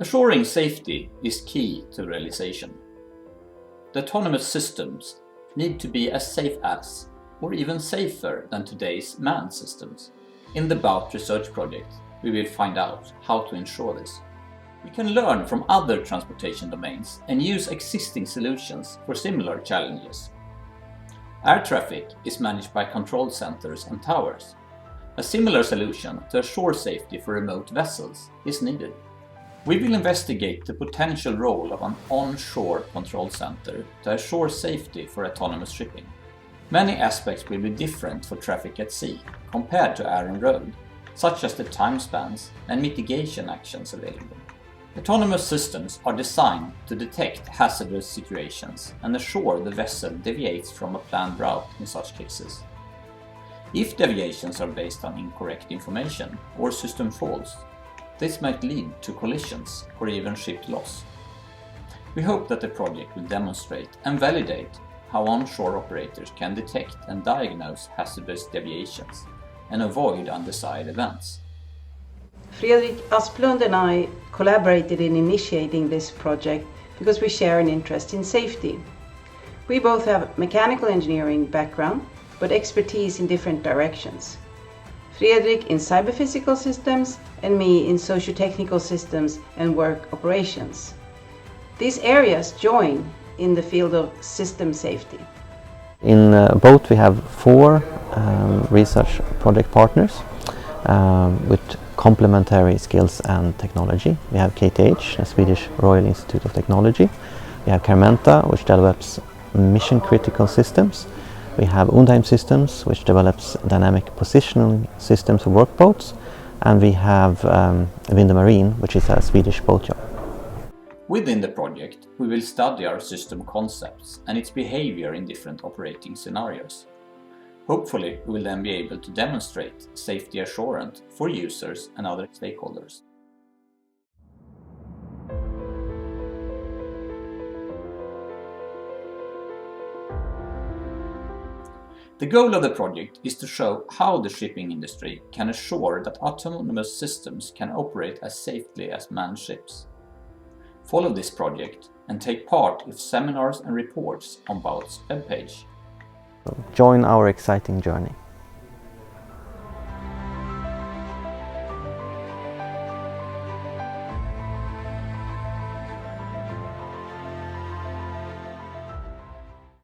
Assuring safety is key to realization. The autonomous systems need to be as safe as, or even safer than today's manned systems. In the BOAUT research project, we will find out how to ensure this. We can learn from other transportation domains and use existing solutions for similar challenges. Air traffic is managed by control centers and towers. A similar solution to assure safety for remote vessels is needed. We will investigate the potential role of an onshore control center to assure safety for autonomous shipping. Many aspects will be different for traffic at sea compared to air and road, such as the time spans and mitigation actions available. Autonomous systems are designed to detect hazardous situations and assure the vessel deviates from a planned route in such cases. If deviations are based on incorrect information or system faults, this might lead to collisions or even ship loss. We hope that the project will demonstrate and validate how onshore operators can detect and diagnose hazardous deviations and avoid undesired events. Fredrik Asplund and I collaborated in initiating this project because we share an interest in safety. We both have mechanical engineering background, but expertise in different directions. Fredrik in cyber-physical systems and me in socio-technical systems and work operations. These areas join in the field of system safety. In BOAUT we have 4 research project partners with complementary skills and technology. We have KTH, the Swedish Royal Institute of Technology. We have Carmenta, which develops mission-critical systems. We have Undheim Systems, which develops dynamic positioning systems for workboats. And we have Vinda Marine, which is a Swedish boat yard. Within the project, we will study our system concepts and its behavior in different operating scenarios. Hopefully, we will then be able to demonstrate safety assurance for users and other stakeholders. The goal of the project is to show how the shipping industry can assure that autonomous systems can operate as safely as manned ships. Follow this project and take part in seminars and reports on BOAUT's webpage. Join our exciting journey.